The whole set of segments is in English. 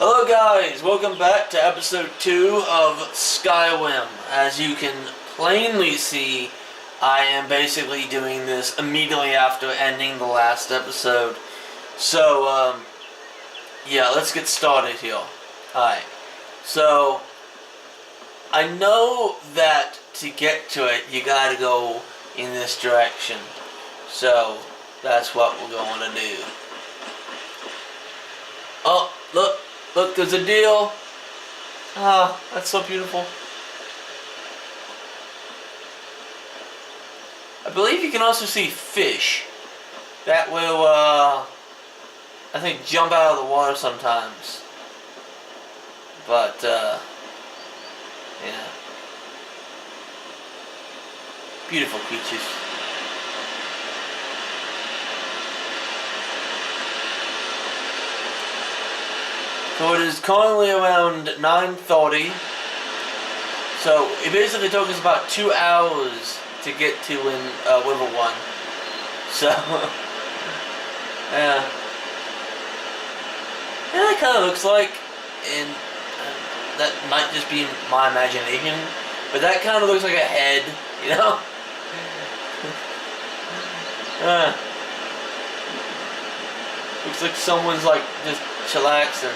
Hello guys, welcome back to episode 2 of Skyrim. As you can plainly see, I am basically doing this immediately after ending the last episode. So, yeah, let's get started here. Alright, so, I know that to get to it, you gotta go in this direction. So, that's what we're going to do. Oh, look, there's a deal. Ah, that's so beautiful. I believe you can also see fish that will, I think, jump out of the water sometimes. But, yeah. Beautiful creatures. So it is currently around 9:30. So it basically took us about 2 hours to get to River 1. So yeah, it kind of looks like, and that might just be my imagination, but that kind of looks like a head, you know. Looks like someone's like just chillaxing.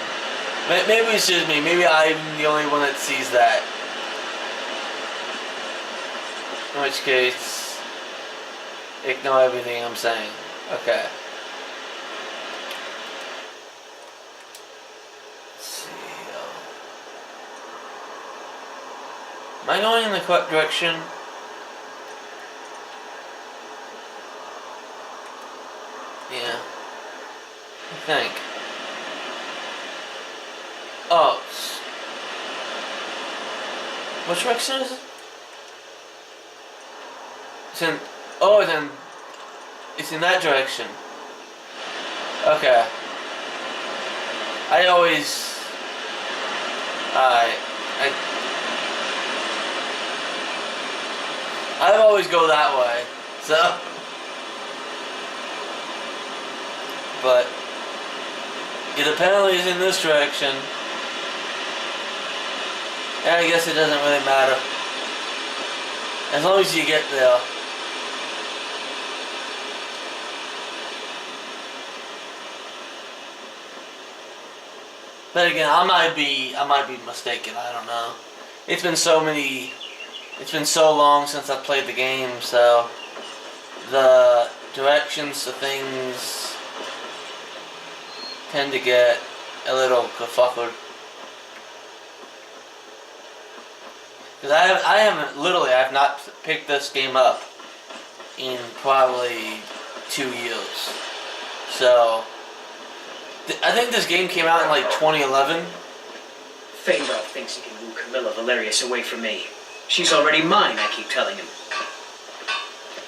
Maybe it's just me. Maybe I'm the only one that sees that. In which case, ignore everything I'm saying. Okay. Let's see. Am I going in the correct direction? Yeah. I think. Oh. Which direction is it? It's in that direction. Okay. I always go that way. So. But it apparently is in this direction. And I guess it doesn't really matter. As long as you get there. But again, I might be mistaken, I don't know. It's been so long since I've played the game, so the directions to things tend to get a little kerfuckered. Because I've not picked this game up in probably 2 years. So, I think this game came out in like 2011. Fandor thinks he can woo Camilla Valerius away from me. She's already mine, I keep telling him.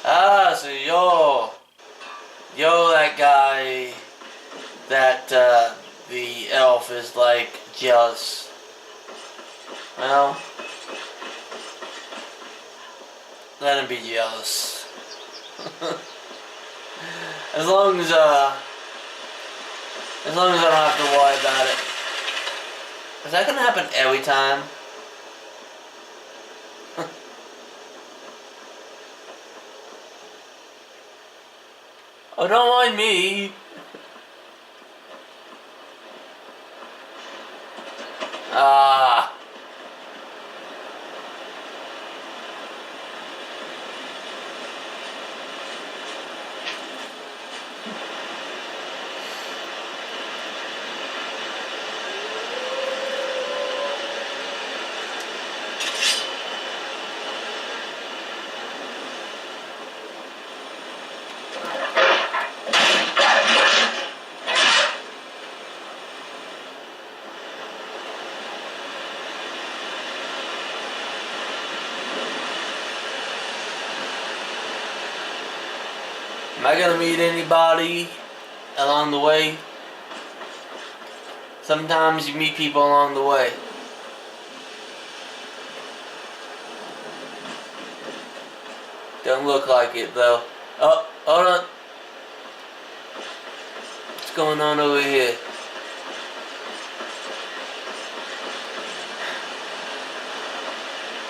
Ah, so you're that guy that the elf is like jealous. Well, let him be jealous. As long as I don't have to worry about it. Is that gonna happen every time? Oh, don't mind me. Ah. Am I gonna meet anybody along the way? Sometimes you meet people along the way. Don't look like it though. Oh, hold on. What's going on over here?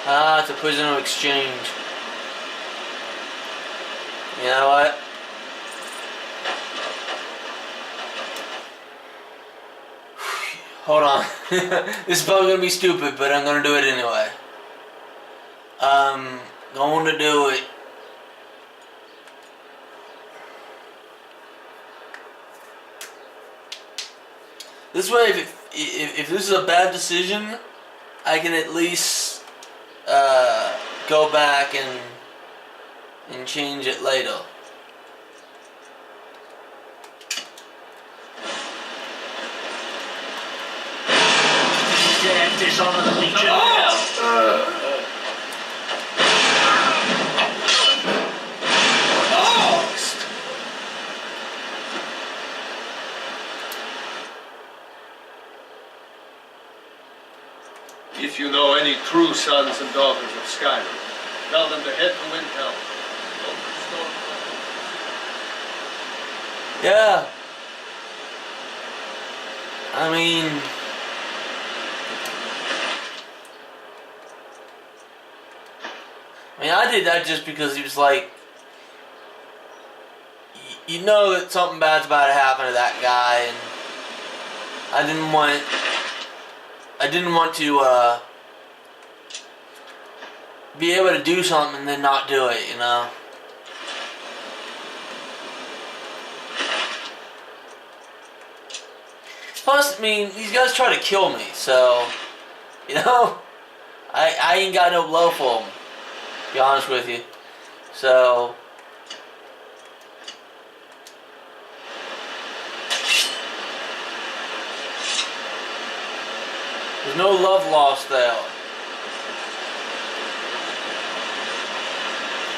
Ah, it's a prisoner exchange. You know what? Hold on. This is probably gonna be stupid, but I'm gonna do it anyway. Going to do it. This way, if this is a bad decision, I can at least go back and change it later. Dare dishonor the Legion. If you know any true sons and daughters of Skyrim, tell them to head to Windhelm. Yeah. I mean, I did that just because he was like, you know that something bad's about to happen to that guy, and I didn't want to be able to do something and then not do it, you know. Plus, I mean, these guys try to kill me, so, you know, I ain't got no love for them, to be honest with you. So, there's no love lost there.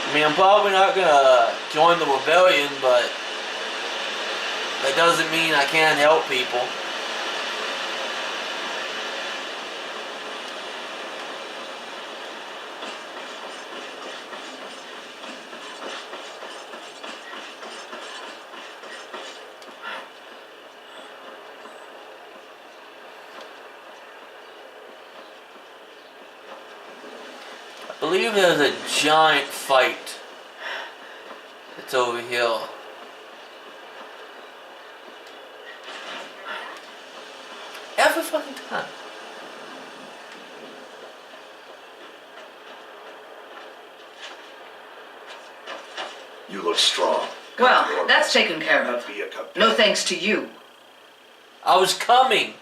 I mean, I'm probably not gonna join the rebellion, but that doesn't mean I can't help people. I believe there's a giant fight that's over here. Every fucking time. You look strong. Well, that's taken care of. Be a companion. No thanks to you. I was coming.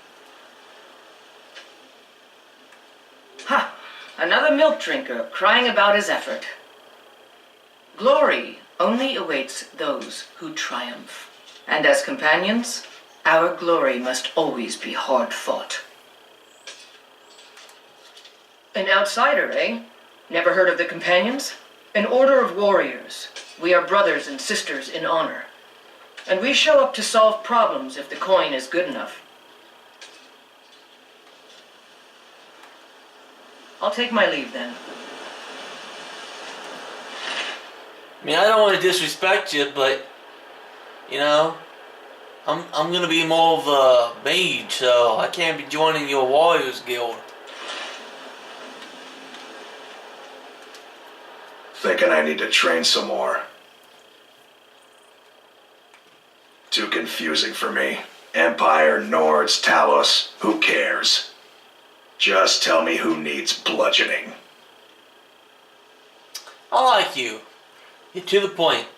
Ha! Another milk drinker crying about his effort. Glory only awaits those who triumph. And as companions, our glory must always be hard fought. An outsider, eh? Never heard of the companions? An order of warriors. We are brothers and sisters in honor. And we show up to solve problems if the coin is good enough. I'll take my leave then. I mean, I don't want to disrespect you, but, you know, I'm gonna be more of a mage, so I can't be joining your warriors guild. Thinking I need to train some more. Too confusing for me. Empire, Nords, Talos, who cares? Just tell me who needs bludgeoning. I like you. You're to the point.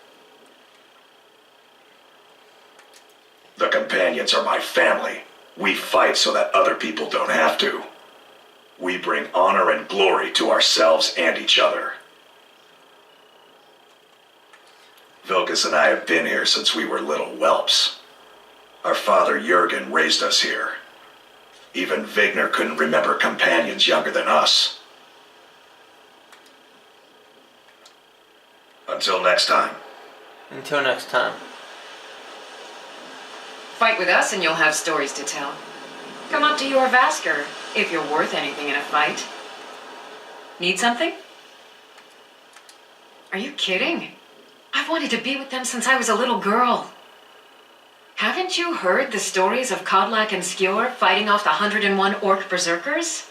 The companions are my family. We fight so that other people don't have to. We bring honor and glory to ourselves and each other. Vilkas and I have been here since we were little whelps. Our father Jurgen raised us here. Even Vigner couldn't remember companions younger than us. Until next time. Until next time. Fight with us and you'll have stories to tell. Come up to your Vasker, if you're worth anything in a fight. Need something? Are you kidding? I've wanted to be with them since I was a little girl. Haven't you heard the stories of Kodlak and Skjor fighting off the 101 orc berserkers?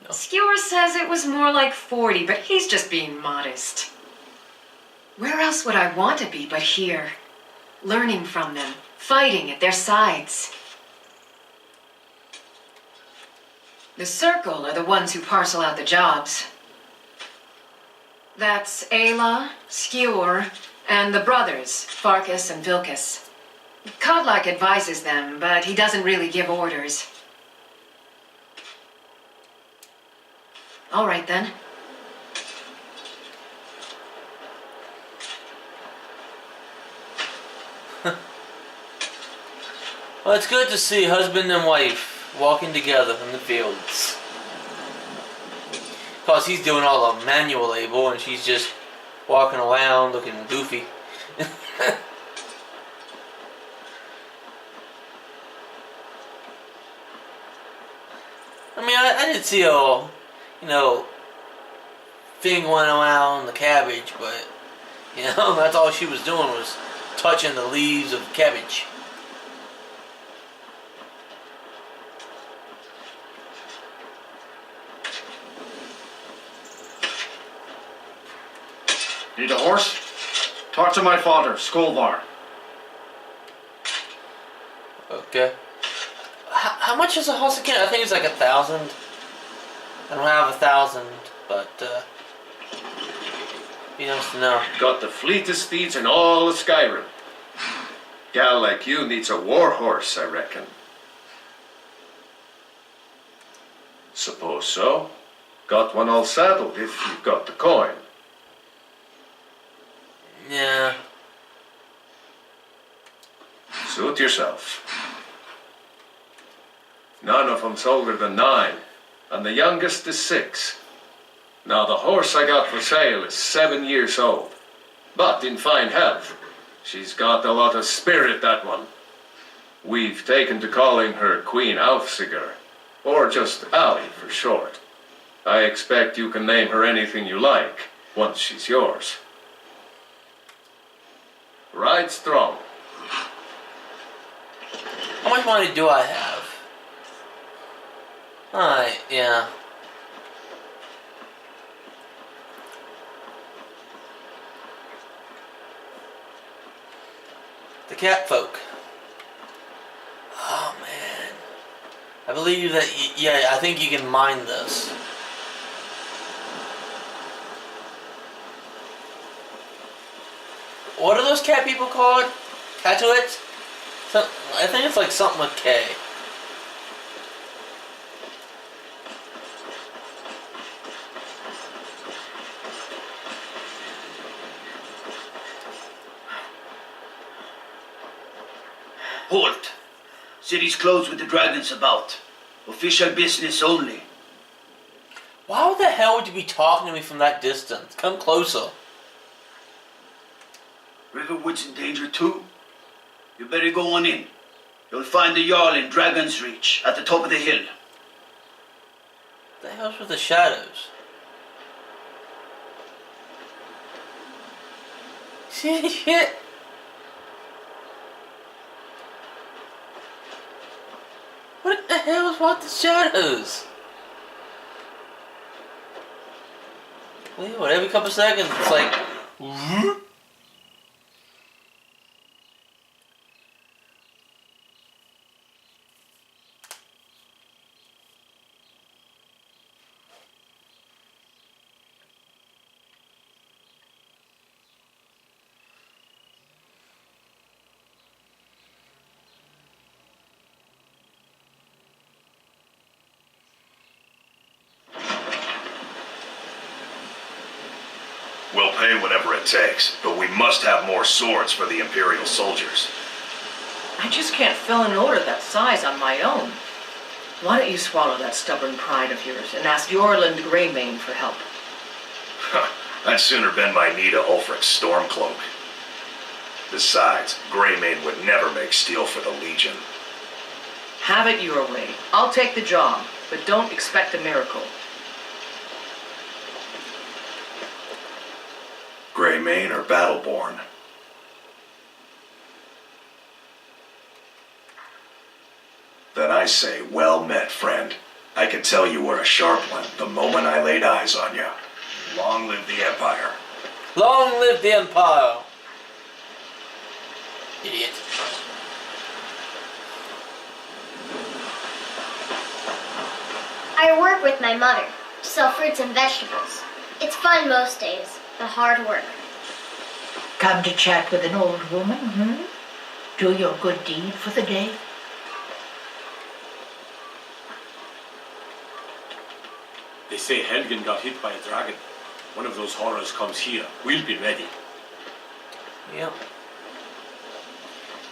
No. Skewer says it was more like 40, but he's just being modest. Where else would I want to be but here? Learning from them, fighting at their sides. The Circle are the ones who parcel out the jobs. That's Ayla, Skewer, and the brothers, Farkas and Vilkas. Kodlak advises them, but he doesn't really give orders. All right, then. Well, it's good to see husband and wife walking together in the fields. Because he's doing all the manual labor and she's just walking around looking goofy. I mean, I did see a, thing going around the cabbage, but, that's all she was doing was touching the leaves of cabbage. Need a horse? Talk to my father, Skolvar. Okay. How much is a horse again? I think it's like 1,000. I don't have 1,000, but be nice to know. Got the fleetest steeds in all of Skyrim. Gal like you needs a war horse, I reckon. Suppose so. Got one all saddled if you've got the coin. Yeah. Suit yourself. None of them's older than 9, and the youngest is 6. Now the horse I got for sale is 7 years old, but in fine health. She's got a lot of spirit, that one. We've taken to calling her Queen Alfsigar, or just Allie for short. I expect you can name her anything you like, once she's yours. Ride strong. How much money do I have? Alright, yeah. The cat folk. Oh man. I believe that, I think you can mine this. What are those cat people called? Catuits? I think it's like something with K. Halt! City's closed with the dragons about. Official business only. Why the hell would you be talking to me from that distance? Come closer. Riverwood's in danger too. You better go on in. You'll find the Jarl in Dragon's Reach, at the top of the hill. What the hell's with the shadows? See any shit? What the hell is with the shadows? What, every couple seconds it's like... We'll pay whatever it takes, but we must have more swords for the Imperial soldiers. I just can't fill an order that size on my own. Why don't you swallow that stubborn pride of yours and ask Yorland Greymane for help? I'd sooner bend my knee to Ulfric's Stormcloak. Besides, Greymane would never make steel for the Legion. Have it your way. I'll take the job, but don't expect a miracle. Greymane or Battleborn? Then I say, well met, friend. I could tell you were a sharp one the moment I laid eyes on you. Long live the Empire. Long live the Empire! Idiot. I work with my mother, sell fruits and vegetables. It's fun most days, but hard work. Come to chat with an old woman, hmm? Do your good deed for the day? They say Helgen got hit by a dragon. One of those horrors comes here. We'll be ready. Yep.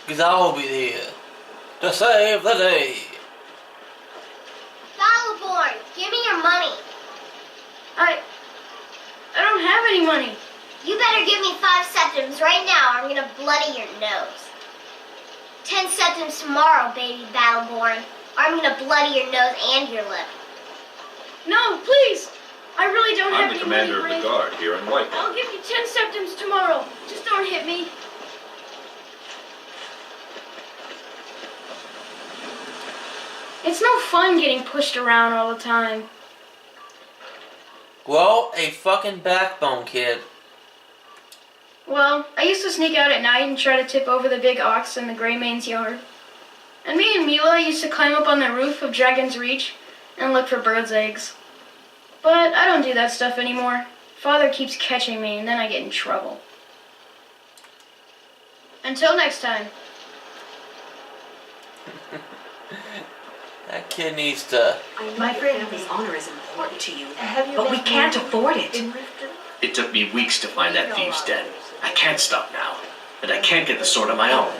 Because I will be here to save the day. Battleborn, give me your money. I don't have any money. You better give me 5 septims right now or I'm gonna bloody your nose. 10 septims tomorrow, baby Battleborn, or I'm gonna bloody your nose and your lip. No, please. I really don't have I'm the any commander money, of the guard here in White. I'll give you 10 septims tomorrow. Just don't hit me. It's no fun getting pushed around all the time. Grow a fucking backbone, kid. Well, I used to sneak out at night and try to tip over the big ox in the Greymane's yard. And me and Mila used to climb up on the roof of Dragon's Reach and look for birds' eggs. But I don't do that stuff anymore. Father keeps catching me and then I get in trouble. Until next time. That kid needs to... My family's honor is important to you, Have you but we met can't Mary afford it. in Riften? It took me weeks to find that thieves' den. I can't stop now. And I can't get the sword on my own.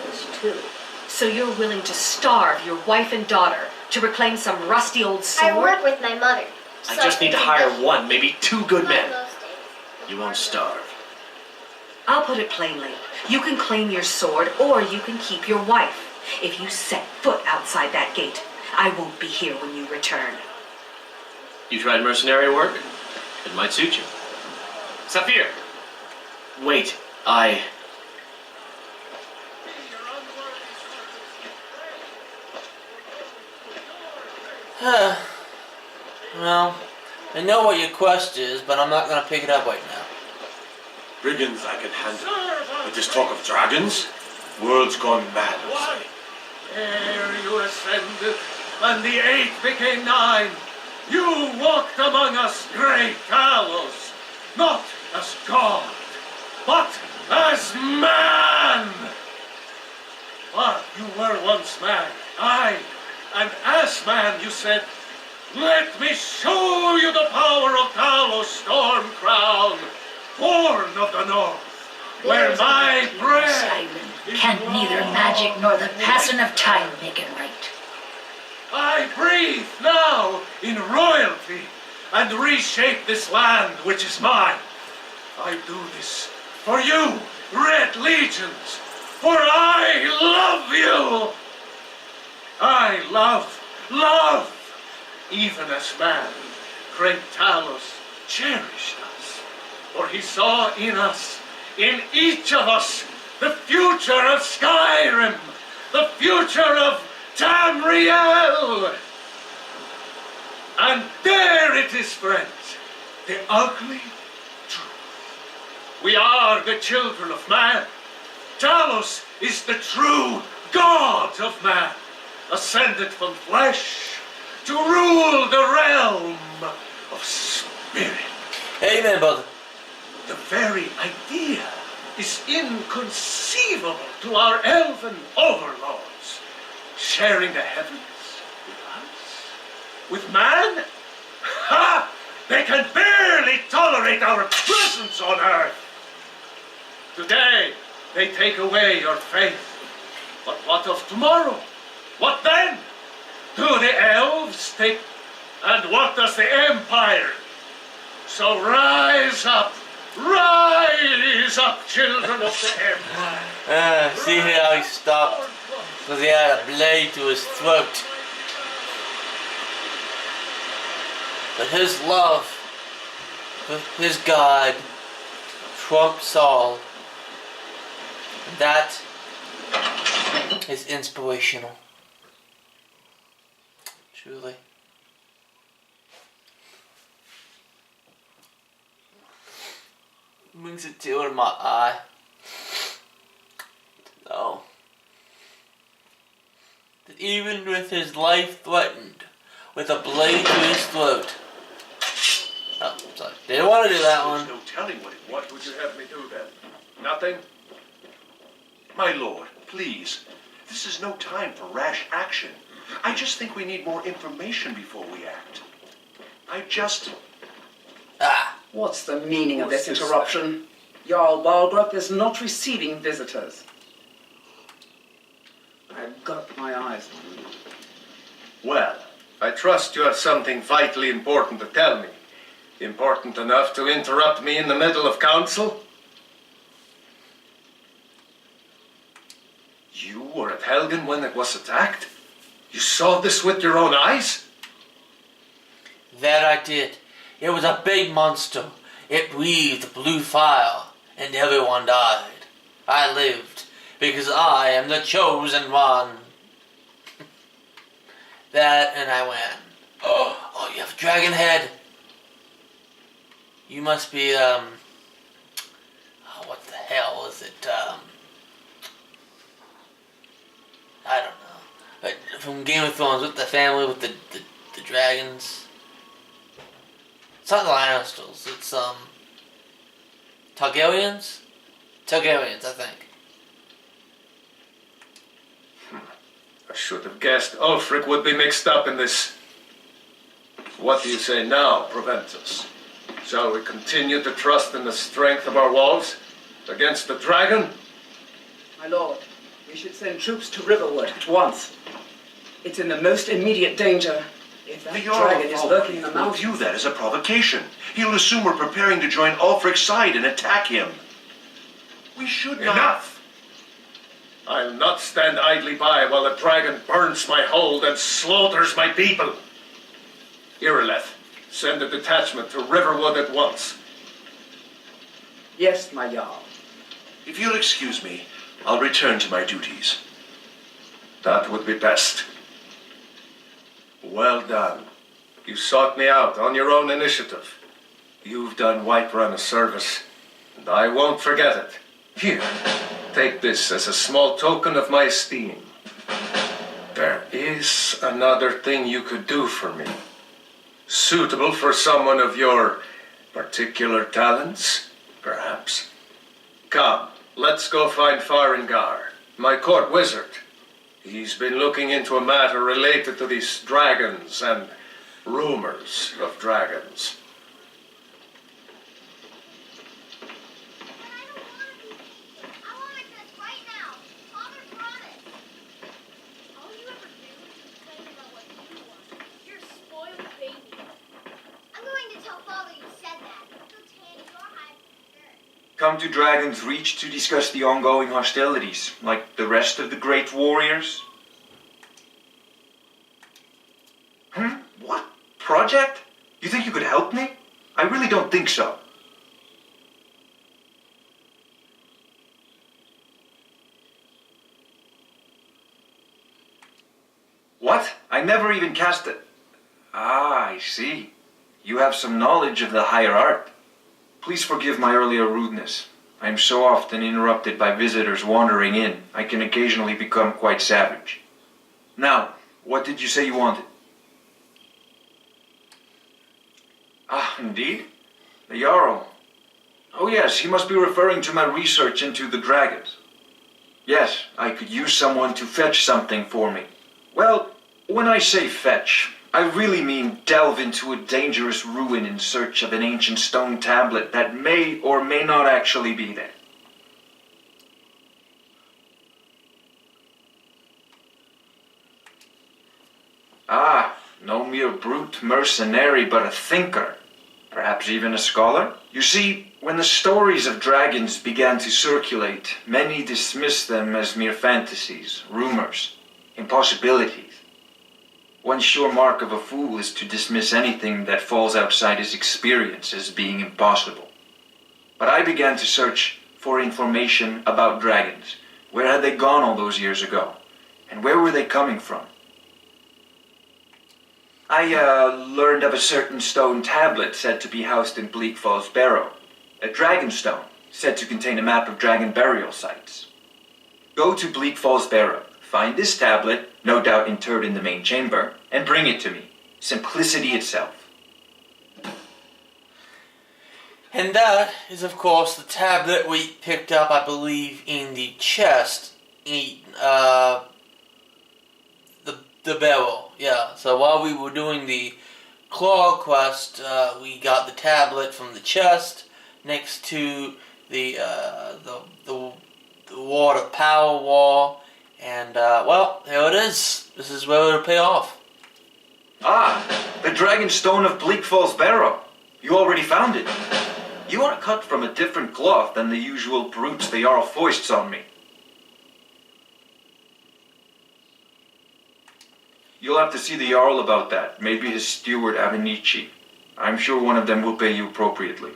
So you're willing to starve your wife and daughter to reclaim some rusty old sword? I work with my mother. I sell just need to fruits and hire vegetables. one, maybe 2 good Fun men. most days. You won't starve. I'll put it plainly. You can claim your sword or you can keep your wife. If you set foot outside that gate, I won't be here when you return. You tried mercenary work? It might suit you. Saphir! Wait, Well, I know what your quest is, but I'm not going to pick it up right now. Brigands I can handle. But this talk of dragons? World's gone mad, I'll say. Ere you ascended, and the 8 became 9, you walked among us, great Talos, not as God, but as man. But you were once man, aye, and as man you said, let me show you the power of Talos Storm Crown, born of the North, where my breath Skyrim can neither magic nor the passing of time make it right. I breathe now in royalty and reshape this land which is mine. I do this for you, Red Legions, for I love you. I love, even as man, great Talos cherished us, for he saw in us, in each of us, the future of Skyrim, the future of Tamriel. And there it is, friends, the ugly truth. We are the children of man. Talos is the true God of man, ascended from flesh to rule the realm of spirit. Amen, brother. The very idea is inconceivable to our elven overlords. Sharing the heavens with us? With man? Ha! They can barely tolerate our presence on earth. Today, they take away your faith. But what of tomorrow? What then? Do the elves take... And what does the Empire? So rise up, children of the Empire. See how he stopped? Because he had a blade to his throat. But his love with his God trumps all. And that is inspirational. Truly. sinks a tear in my eye. No. That even with his life threatened, with a blade to his throat. Oh, sorry. Didn't want to do that one. There's no telling what would you have me do then? Nothing? My lord, please. This is no time for rash action. I just think we need more information before we act. What's the meaning of this interruption? Jarl Balgrup is not receiving visitors. I've got my eyes on you. Well, I trust you have something vitally important to tell me. Important enough to interrupt me in the middle of council? You were at Helgen when it was attacked? You saw this with your own eyes? That I did. It was a big monster. It breathed blue fire, and everyone died. I lived, because I am the chosen one. That, and I went, oh, you have a dragon head. You must be, what the hell is it, I don't know. But from Game of Thrones, with the family, with the dragons. It's not the Lannisters, it's, Targaryens? Targaryens, I think. I should have guessed Ulfric would be mixed up in this. What do you say now, Proventus? Shall we continue to trust in the strength of our walls against the dragon? My lord, we should send troops to Riverwood at once. It's in the most immediate danger. If that dragon is lurking in the will mountains... view that as a provocation. He'll assume we're preparing to join Ulfric's side and attack him. We should not... Enough! I'll not stand idly by while the dragon burns my hold and slaughters my people. Irileth, send a detachment to Riverwood at once. Yes, my Jarl. If you'll excuse me, I'll return to my duties. That would be best. Well done. You sought me out on your own initiative. You've done Whiterun a service, and I won't forget it. Here, take this as a small token of my esteem. There is another thing you could do for me. Suitable for someone of your particular talents, perhaps. Come, let's go find Farengar, my court wizard. He's been looking into a matter related to these dragons and rumors of dragons. I want to kiss right now. Father promised. All you ever do is complain about what you want. You're a spoiled baby. I'm going to tell Father you said that. So tan your hide for sure. Come to Dragon's Reach to discuss the ongoing hostilities, like the rest of the great warriors? What? Project? You think you could help me? I really don't think so. What? I never even cast it. Ah, I see. You have some knowledge of the higher art. Please forgive my earlier rudeness. I am so often interrupted by visitors wandering in, I can occasionally become quite savage. Now, what did you say you wanted? Ah, indeed? The Jarl. Oh yes, he must be referring to my research into the dragons. Yes, I could use someone to fetch something for me. Well, when I say fetch, I really mean delve into a dangerous ruin in search of an ancient stone tablet that may or may not actually be there. Ah, no mere brute mercenary, but a thinker. Perhaps even a scholar? You see, when the stories of dragons began to circulate, many dismissed them as mere fantasies, rumors, impossibilities. One sure mark of a fool is to dismiss anything that falls outside his experience as being impossible. But I began to search for information about dragons. Where had they gone all those years ago? And where were they coming from? I learned of a certain stone tablet said to be housed in Bleak Falls Barrow. A dragon stone, said to contain a map of dragon burial sites. Go to Bleak Falls Barrow, find this tablet, no doubt interred in the main chamber, and bring it to me. Simplicity itself. And that is, of course, the tablet we picked up, I believe, in the chest, in the barrel. Yeah. So while we were doing the claw quest, we got the tablet from the chest next to the water power wall, and well, here it is. This is where it'll pay off. Ah, the Dragon Stone of Bleak Falls Barrow. You already found it. You are cut from a different cloth than the usual brutes the Jarl foists on me. You'll have to see the Jarl about that. Maybe his steward Avenici. I'm sure one of them will pay you appropriately.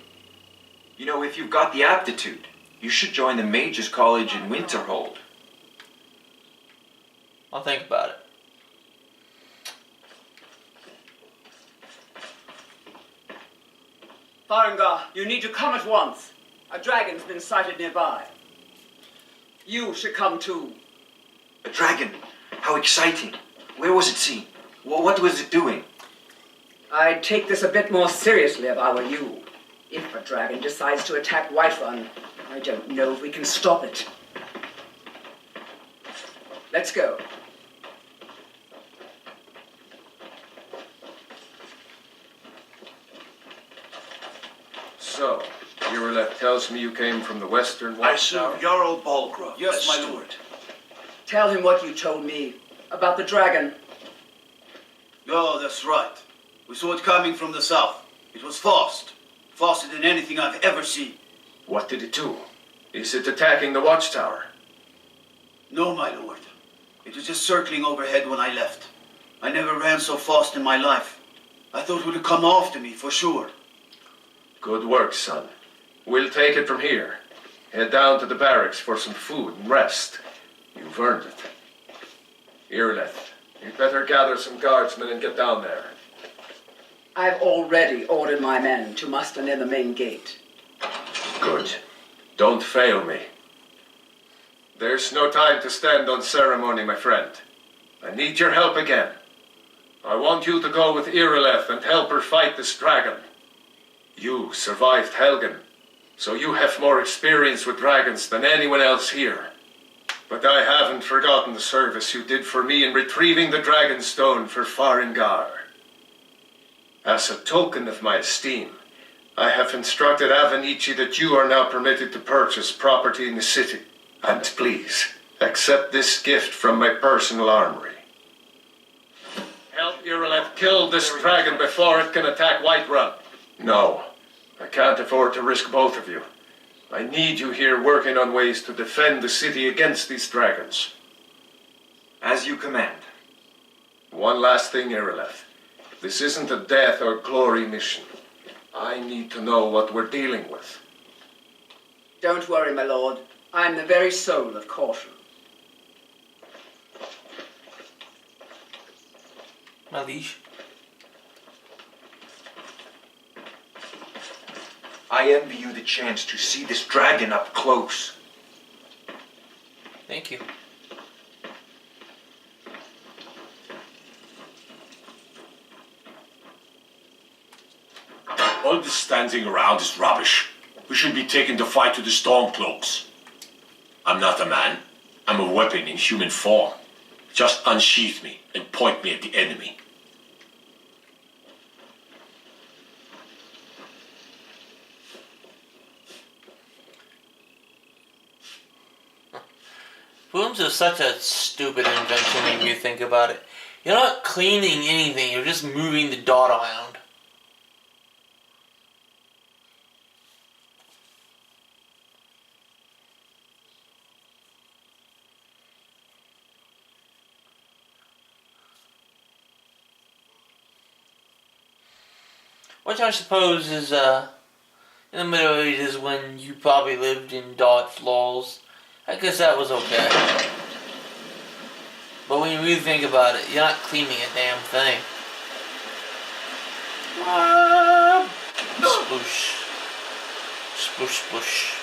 You know, if you've got the aptitude, you should join the Mages College in Winterhold. I'll think about it. Farengar, you need to come at once. A dragon's been sighted nearby. You should come too. A dragon? How exciting. Where was it seen? What was it doing? I'd take this a bit more seriously if I were you. If a dragon decides to attack Whiterun, I don't know if we can stop it. Let's go. So, Irileth tells me you came from the western I watchtower? serve Jarl Balgrove. Yes, as my steward. lord. Tell him what you told me about the dragon. Oh, that's right. We saw it coming from the south. It was fast. Faster than anything I've ever seen. What did it do? Is it attacking the watchtower? No, my lord. It was just circling overhead when I left. I never ran so fast in my life. I thought it would come after me, for sure. Good work, son. We'll take it from here. Head down to the barracks for some food and rest. You've earned it. Irileth, you'd better gather some guardsmen and get down there. I've already ordered my men to muster near the main gate. Good. Don't fail me. There's no time to stand on ceremony, my friend. I need your help again. I want you to go with Irileth and help her fight this dragon. You survived Helgen, so you have more experience with dragons than anyone else here. But I haven't forgotten the service you did for me in retrieving the dragon stone for Farengar. As a token of my esteem, I have instructed Avenici that you are now permitted to purchase property in the city. And please, accept this gift from my personal armory. Help Irileth kill this dragon before it can attack Whiterun. No, I can't afford to risk both of you. I need you here working on ways to defend the city against these dragons. As you command. One last thing, Irileth. This isn't a death or glory mission. I need to know what we're dealing with. Don't worry, my lord. I'm the very soul of caution. My liege. I envy you the chance to see this dragon up close. Thank you. All this standing around is rubbish. We should be taking the fight to the Stormcloaks. I'm not a man. I'm a weapon in human form. Just unsheath me and point me at the enemy. Brooms are such a stupid invention when you think about it. You're not cleaning anything, you're just moving the dot around. Which I suppose is, in the Middle Ages when you probably lived in dot floors. I guess that was okay. But when you really think about it, you're not cleaning a damn thing. Sploosh. Sploosh, sploosh.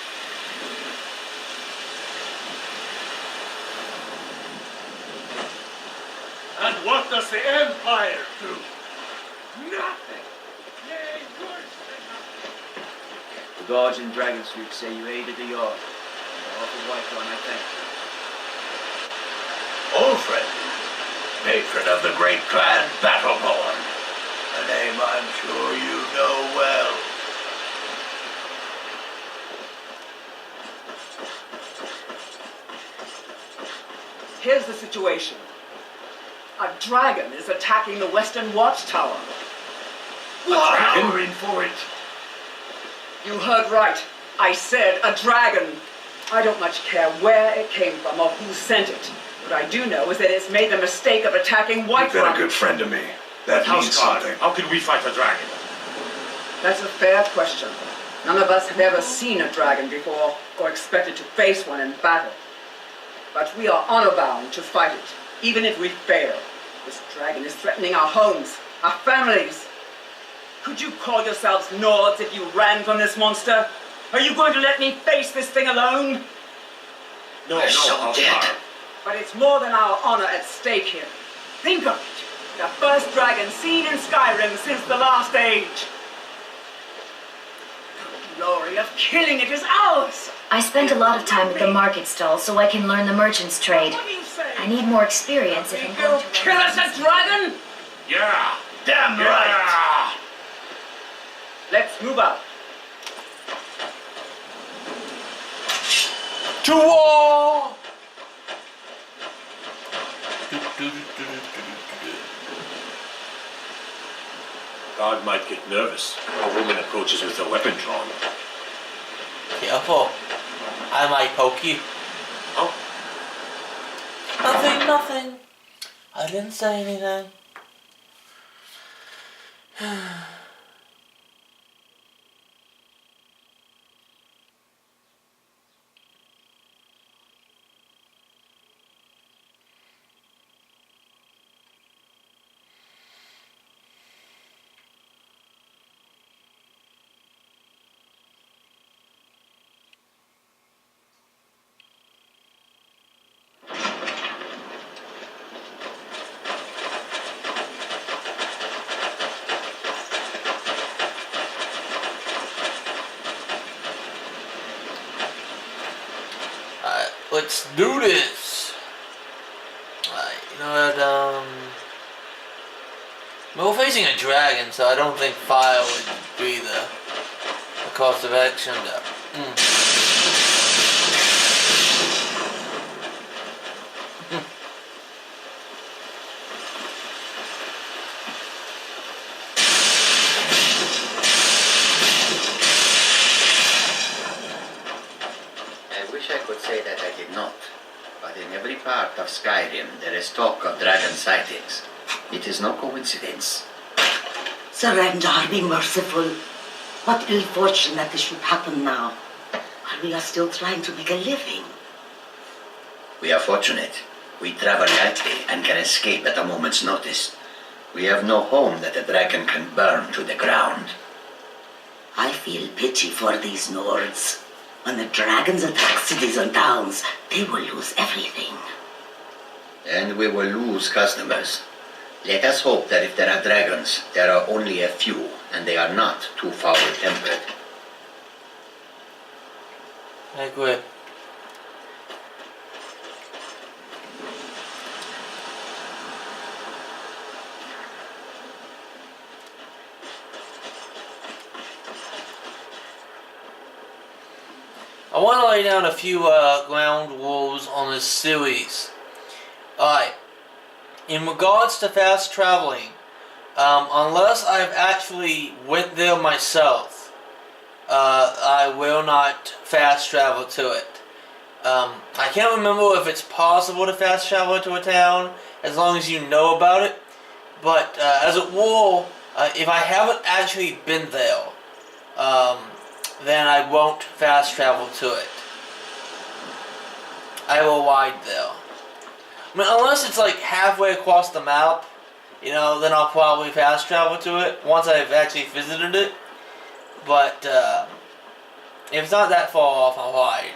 And what does the Empire do? Nothing. Yea, worse than nothing. The guards in Dragon Street say you aided the yard. An awful white one, I think. Old friend, patron of the great clan Battleborn. A name I'm sure you know well. Here's the situation. A dragon is attacking the Western Watchtower. We're in for it. You heard right. I said a dragon. I don't much care where it came from or who sent it. What I do know is that it's made the mistake of attacking You've been a Whiterun. good friend to me. That means something. How can we fight a dragon? That's a fair question. None of us have ever seen a dragon before or expected to face one in battle. But we are honor-bound to fight it, even if we fail. This dragon is threatening our homes, our families. Could you call yourselves Nords if you ran from this monster? Are you going to let me face this thing alone? We're so dead. But it's more than our honor at stake here. Think of it. The first dragon seen in Skyrim since the last age. The glory of killing it is ours. I spent a lot of time at the market stall so I can learn the merchant's trade. What do you say? I need more experience if I'm You'll going to kill us a dragon? Yeah! Damn right. Let's move out. To war! Guard might get nervous. A woman approaches with a weapon drawn. Careful. I might poke you. Oh, Nothing. I didn't say anything. Let's do this. You know what, we're facing a dragon, so I don't think fire would be the cost of action. I wish I could say that I did not, but in every part of Skyrim there is talk of dragon sightings. It is no coincidence. Surrender, be merciful. What ill fortune that this should happen now, while we are still trying to make a living. We are fortunate. We travel lightly and can escape at a moment's notice. We have no home that a dragon can burn to the ground. I feel pity for these Nords. When the dragons attack cities and towns, they will lose everything. And we will lose customers. Let us hope that if there are dragons, there are only a few, and they are not too foul-tempered. I agree. I want to lay down a few ground rules on this series. Alright. In regards to fast traveling, unless I've actually went there myself, I will not fast travel to it. I can't remember if it's possible to fast travel to a town as long as you know about it, but as a rule, if I haven't actually been there, then I won't fast travel to it. I will ride there. I mean, unless it's like halfway across the map, you know, then I'll probably fast travel to it once I've actually visited it. But if it's not that far off, I'll ride.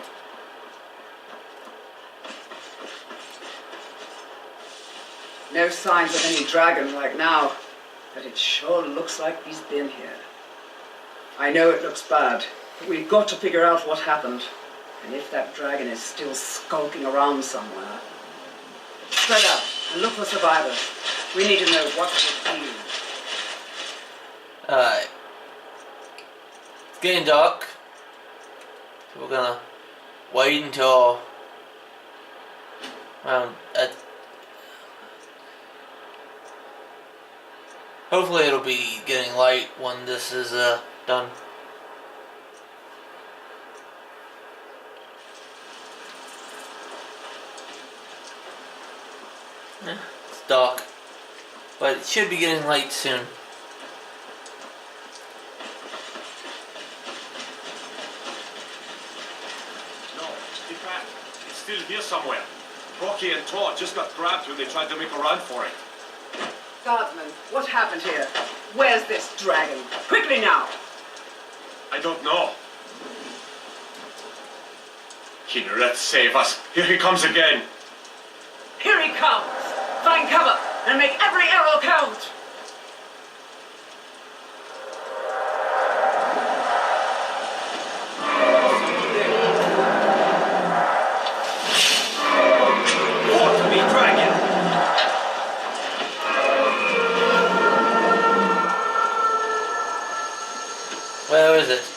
No signs of any dragon right now, but it sure looks like he's been here. I know it looks bad, but we've got to figure out what happened. And if that dragon is still skulking around somewhere. Spread out and look for survivors. We need to know what it is. Alright. It's getting dark. So we're gonna wait until around hopefully it'll be getting light when this is done. Yeah, it's dark, but it should be getting light soon. No, in fact, it's still here somewhere. Rocky and Tor just got grabbed when they tried to make a run for it. Guardsman, what happened here? Where's this dragon? Quickly now! I don't know. Kinneret, save us. Here he comes again. Here he comes! Find cover and make every arrow count! Walk to me, dragon! Where is it?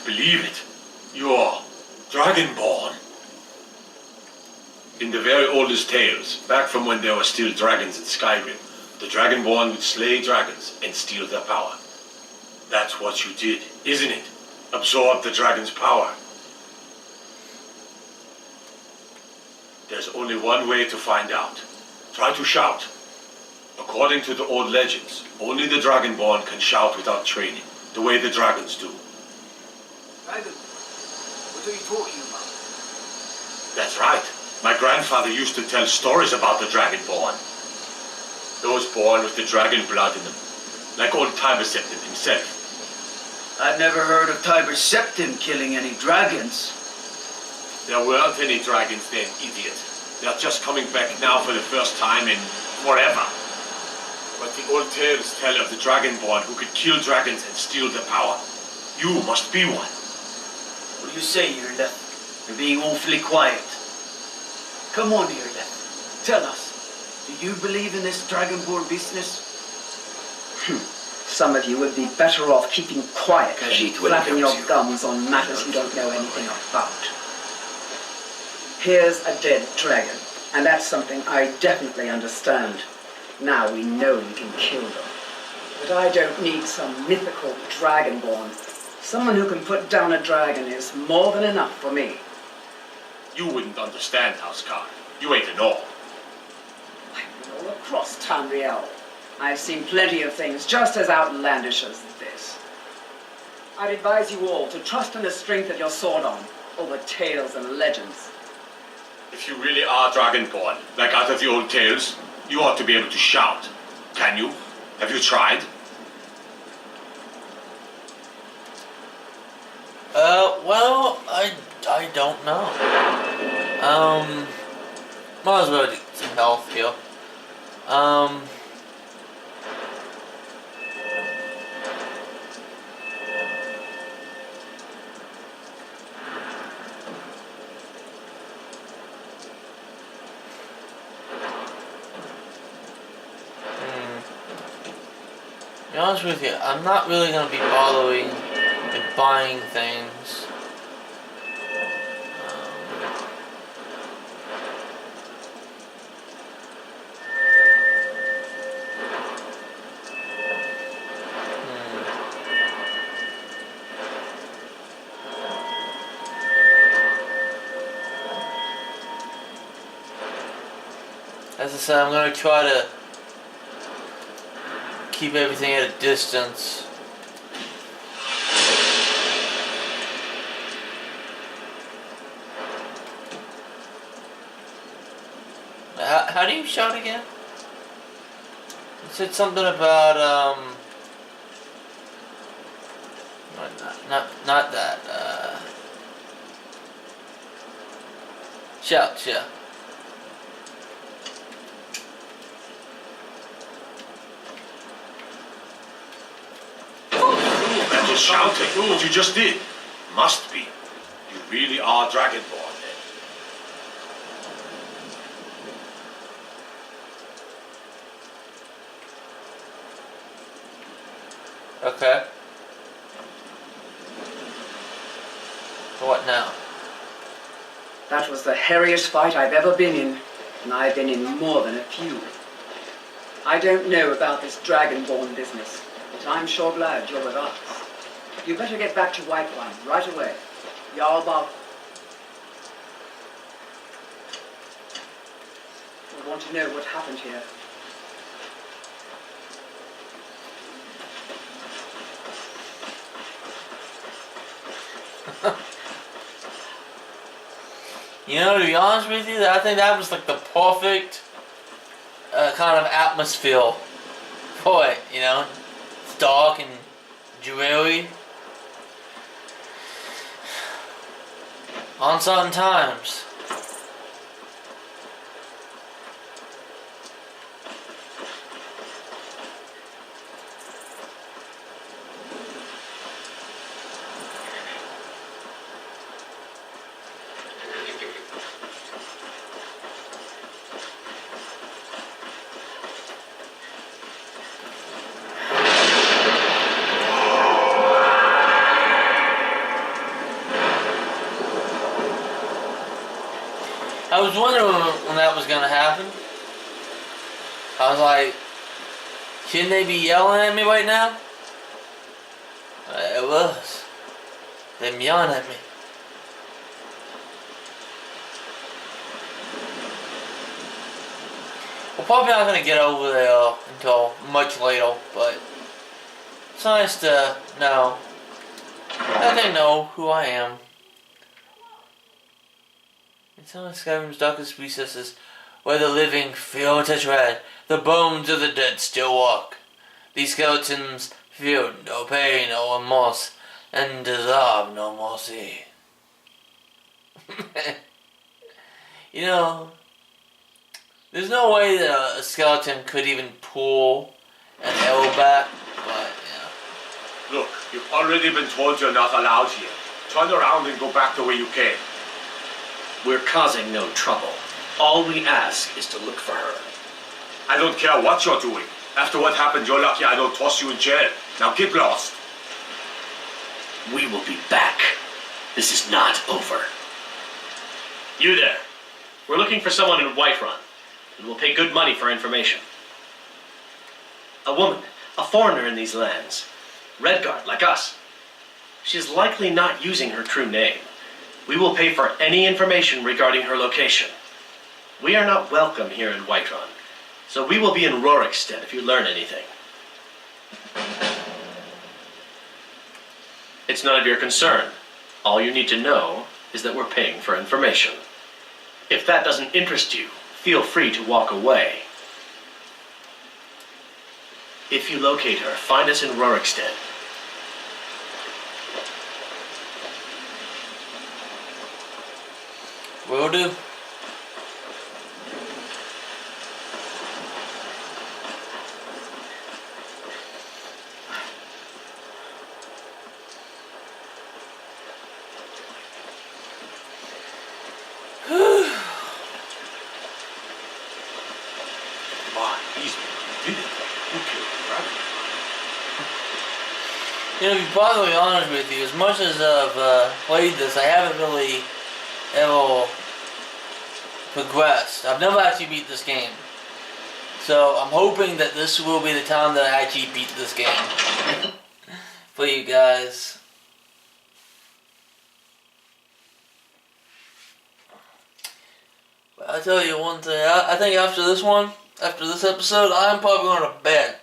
Believe it. You're Dragonborn. In the very oldest tales, back from when there were still dragons in Skyrim, the Dragonborn would slay dragons and steal their power. That's what you did, isn't it? Absorb the dragon's power. There's only one way to find out. Try to shout. According to the old legends, only the Dragonborn can shout without training, the way the dragons do. Dragon? What are you talking about? That's right. My grandfather used to tell stories about the Dragonborn. Those born with the dragon blood in them, like old Tiber Septim himself. I've never heard of Tiber Septim killing any dragons. There weren't any dragons then, idiot. They're just coming back now for the first time in forever. But the old tales tell of the Dragonborn who could kill dragons and steal their power. You must be one. What do you say, Irla? You're being awfully quiet. Come on, Irla. Tell us. Do you believe in this Dragonborn business? Some of you would be better off keeping quiet than flapping your gums on matters you don't know anything about. Here's a dead dragon, and that's something I definitely understand. Now we know we can kill them. But I don't need some mythical Dragonborn. Someone who can put down a dragon is more than enough for me. You wouldn't understand, Housecar. You ain't an all. I've been all across Tamriel. I've seen plenty of things just as outlandish as this. I'd advise you all to trust in the strength of your sword arm over tales and legends. If you really are Dragonborn, like out of the old tales, you ought to be able to shout. Can you? Have you tried? Well, I don't know. Might as well do some health here. To be honest with you, I'm not really gonna be bothering with buying things. As I said, I'm gonna try to keep everything at a distance. How do you shout again? You said something about not that. Shout, yeah. That was shouting. What you just did. Must be. You really are Dragonborn then. Okay. So what now? That was the hairiest fight I've ever been in, and I've been in more than a few. I don't know about this Dragonborn business, but I'm sure glad you're with us. You better get back to Whiterun right away. Jarl Bob. I want to know what happened here. You know, to be honest with you, I think that was like the perfect kind of atmosphere for it, you know? It's dark and dreary. Uncertain times. I was wondering when that was gonna happen. I was like, shouldn't they be yelling at me right now? It was. Them yelling at me. We're probably not gonna get over there until much later, but it's nice to know that they know who I am. Inside Skyrim's darkest recesses, where the living feel to tread, the bones of the dead still walk. These skeletons feel no pain or remorse, and deserve no mercy. You know, there's no way that a skeleton could even pull an arrow back, but yeah. Look, you've already been told you're not allowed here. Turn around and go back the way you came. We're causing no trouble. All we ask is to look for her. I don't care what you're doing. After what happened, you're lucky I don't toss you in jail. Now get lost. We will be back. This is not over. You there. We're looking for someone in Whiterun, and we'll pay good money for information. A woman, a foreigner in these lands. Redguard, like us. She's likely not using her true name. We will pay for any information regarding her location. We are not welcome here in Whiterun. So we will be in Rorikstead if you learn anything. It's none of your concern. All you need to know is that we're paying for information. If that doesn't interest you, feel free to walk away. If you locate her, find us in Rorikstead. Will do. You know, to be brutally honest with you, as much as I've played this, I haven't really ever progressed. I've never actually beat this game. So I'm hoping that this will be the time that I actually beat this game. For you guys. But I'll tell you one thing, I think after this one, after this episode, I'm probably going to bed.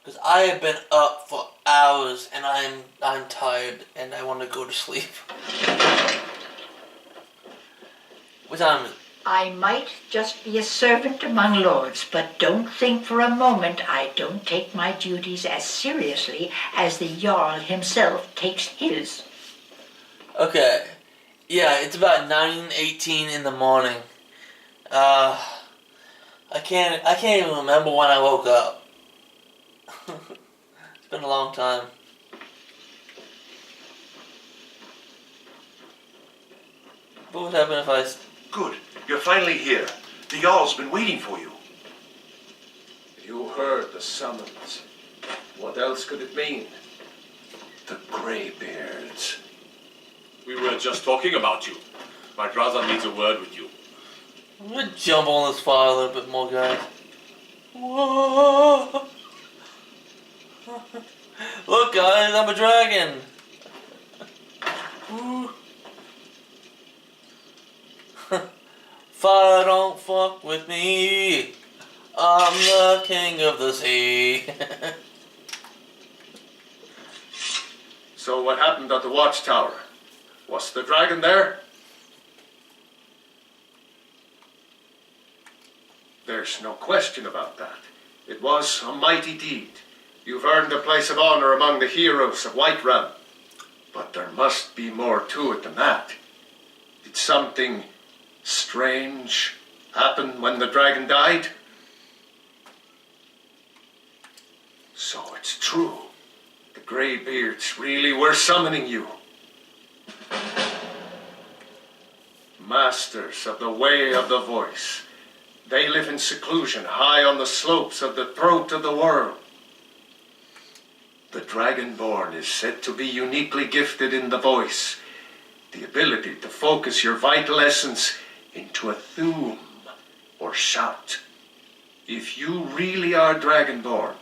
Because I have been up for hours and I'm tired and I want to go to sleep. What time is it? I might just be a servant among lords, but don't think for a moment I don't take my duties as seriously as the Jarl himself takes his. Okay. Yeah, it's about 9:18 in the morning. I can't even remember when I woke up. It's been a long time. What would happen if I... Good. You're finally here. The Jarl's been waiting for you. You heard the summons. What else could it mean? The Greybeards. We were just talking about you. My brother needs a word with you. I'm gonna jump on this fire a little bit more, guys. Whoa! Look, guys, I'm a dragon. Fire don't fuck with me. I'm the king of the sea. So what happened at the watchtower? Was the dragon there? There's no question about that. It was a mighty deed. You've earned a place of honor among the heroes of Whiterun. But there must be more to it than that. Did something strange happen when the dragon died? So it's true. The Greybeards really were summoning you. Masters of the way of the voice. They live in seclusion high on the slopes of the throat of the world. The Dragonborn is said to be uniquely gifted in the voice, the ability to focus your vital essence into a thum or shout. If you really are Dragonborn,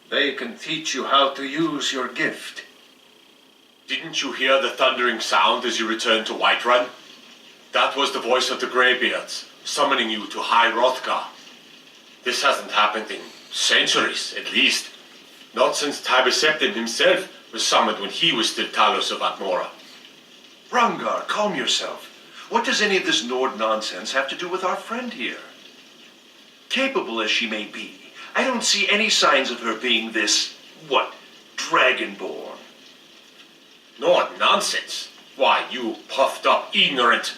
they can teach you how to use your gift. Didn't you hear the thundering sound as you returned to Whiterun? That was the voice of the Greybeards, summoning you to High Hrothgar. This hasn't happened in centuries, at least. Not since Tiber Septim himself was summoned when he was still Talos of Atmora. Rangar, calm yourself. What does any of this Nord nonsense have to do with our friend here? Capable as she may be, I don't see any signs of her being this, Dragonborn. Nord nonsense? Why, you puffed up ignorant.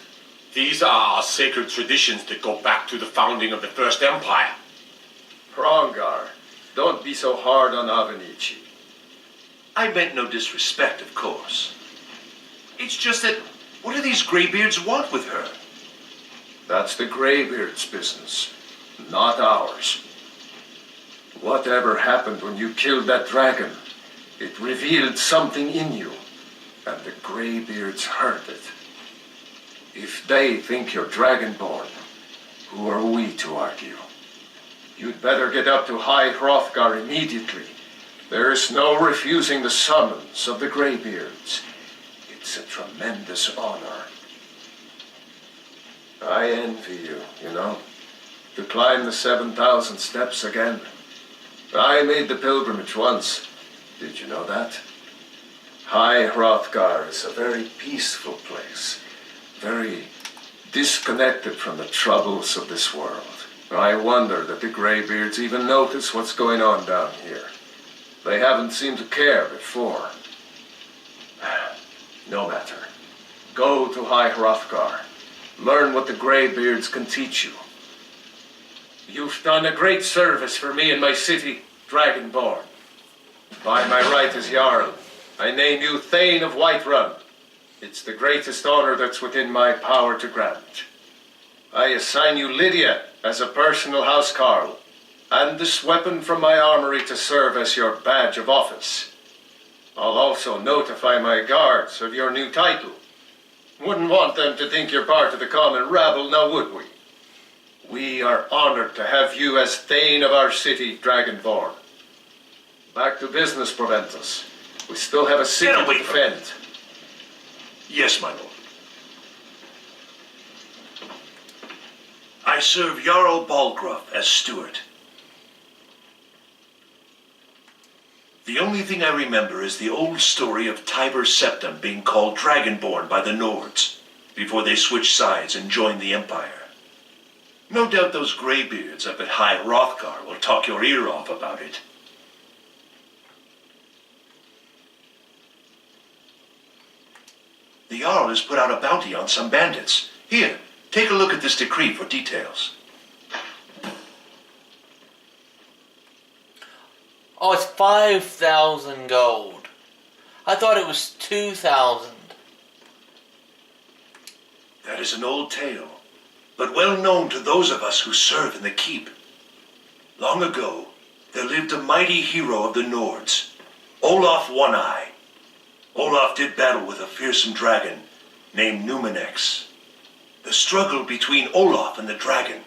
These are our sacred traditions that go back to the founding of the First Empire. Hrongar, don't be so hard on Avenici. I meant no disrespect, of course. It's just that, what do these Greybeards want with her? That's the Greybeards' business, not ours. Whatever happened when you killed that dragon, it revealed something in you, and the Greybeards heard it. If they think you're Dragonborn, who are we to argue? You'd better get up to High Hrothgar immediately. There's no refusing the summons of the Greybeards. It's a tremendous honor. I envy you, you know. to climb the 7,000 steps again. I made the pilgrimage once. Did you know that? High Hrothgar is a very peaceful place, very disconnected from the troubles of this world. I wonder that the Greybeards even notice what's going on down here. They haven't seemed to care before. No matter. Go to High Hrothgar. Learn what the Greybeards can teach you. You've done a great service for me and my city, Dragonborn. By my right as Jarl, I name you Thane of Whiterun. It's the greatest honor that's within my power to grant. I assign you Lydia as a personal housecarl, and this weapon from my armory to serve as your badge of office. I'll also notify my guards of your new title. Wouldn't want them to think you're part of the common rabble, now would we? We are honored to have you as Thane of our city, Dragonborn. Back to business, Proventus. We still have a city to defend. Yes, my lord. I serve Jarl Balgruuf as steward. The only thing I remember is the old story of Tiber Septim being called Dragonborn by the Nords before they switched sides and joined the Empire. No doubt those greybeards up at High Hrothgar will talk your ear off about it. The Jarl has put out a bounty on some bandits. Here, take a look at this decree for details. Oh, it's 5,000 gold. I thought it was 2,000. That is an old tale, but well known to those of us who serve in the keep. Long ago, there lived a mighty hero of the Nords, Olaf One-Eye. Olaf did battle with a fearsome dragon named Numenex. The struggle between Olaf and the dragon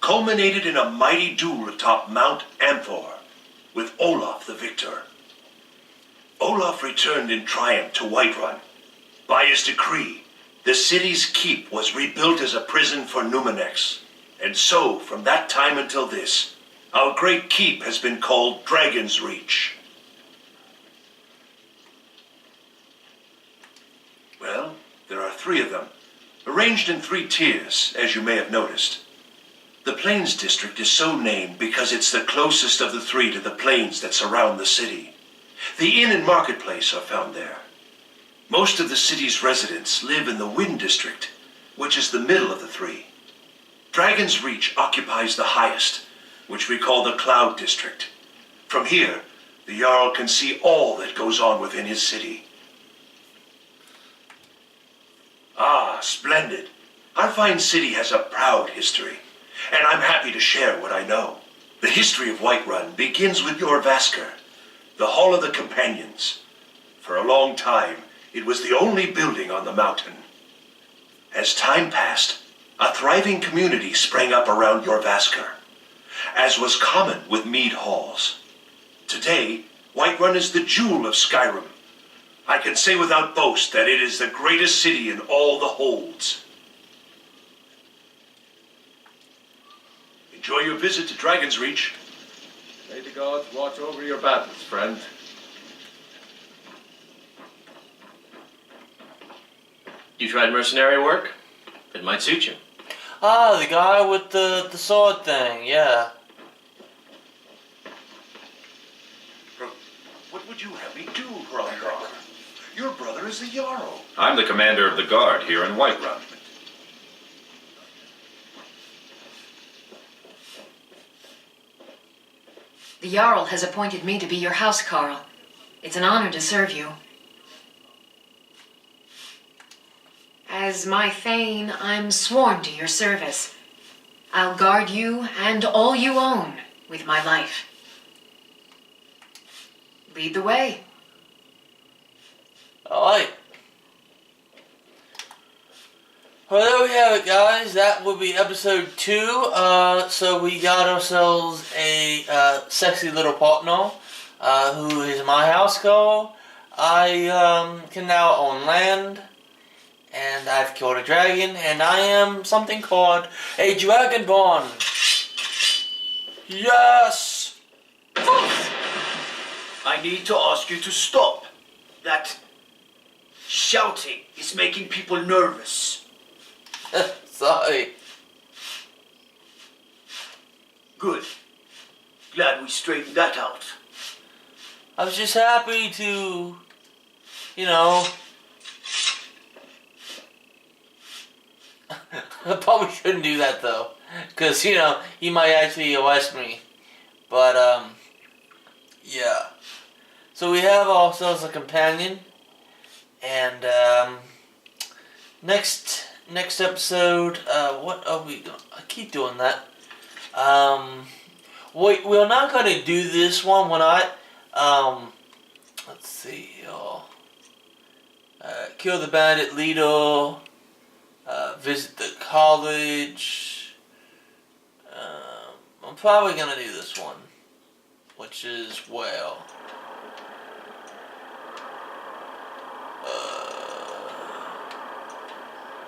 culminated in a mighty duel atop Mount Amthor, with Olaf the victor. Olaf returned in triumph to Whiterun. By his decree, the city's keep was rebuilt as a prison for Numenex. And so, from that time until this, our great keep has been called Dragon's Reach. Well, there are 3 of them, arranged in 3 tiers, as you may have noticed. The Plains District is so named because it's the closest of the 3 to the plains that surround the city. The inn and marketplace are found there. Most of the city's residents live in the Wind District, which is the middle of the 3. Dragon's Reach occupies the highest, which we call the Cloud District. From here, the Jarl can see all that goes on within his city. Ah, splendid. Our fine city has a proud history, and I'm happy to share what I know. The history of Whiterun begins with Jorrvaskr, the Hall of the Companions. For a long time, it was the only building on the mountain. As time passed, a thriving community sprang up around Jorrvaskr, as was common with mead halls. Today, Whiterun is the jewel of Skyrim. I can say without boast that it is the greatest city in all the holds. Enjoy your visit to Dragon's Reach. May the gods watch over your battles, friend. You tried mercenary work? It might suit you. Ah, the guy with the sword thing, yeah. What would you have me do, Hrothgar? Your brother is the Jarl. I'm the commander of the guard here in Whiterun. The Jarl has appointed me to be your housecarl. It's an honor to serve you. As my Thane, I'm sworn to your service. I'll guard you and all you own with my life. Lead the way. Alright. Well, there we have it, guys. That will be episode 2. So we got ourselves a sexy little partner who is my housecarl. I can now own land, and I've killed a dragon, and I am something called a Dragonborn. Yes! I need to ask you to stop. That shouting is making people nervous. Sorry. Good. Glad we straightened that out. I was just happy to, you know... I probably shouldn't do that though. Because, you know, he might actually arrest me. But, yeah. So we have ourselves a companion. And, next episode, what are we doing? I keep doing that. We're not going to do this one. We're not, let's see, kill the bandit leader, visit the college. I'm probably going to do this one, which is, well,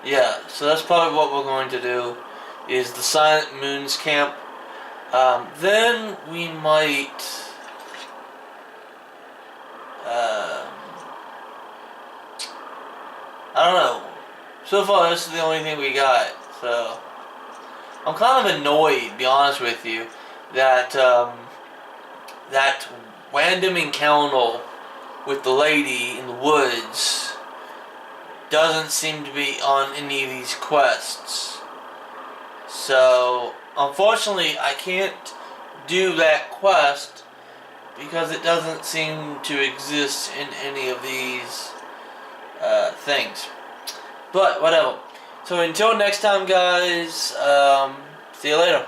yeah, so that's probably what we're going to do, is the Silent Moons camp. Then we might, I don't know. So far, this is the only thing we got, so I'm kind of annoyed, to be honest with you, that, that random encounter with the lady in the woods doesn't seem to be on any of these quests. So, unfortunately, I can't do that quest because it doesn't seem to exist in any of these things. But, whatever. So, until next time, guys, see you later.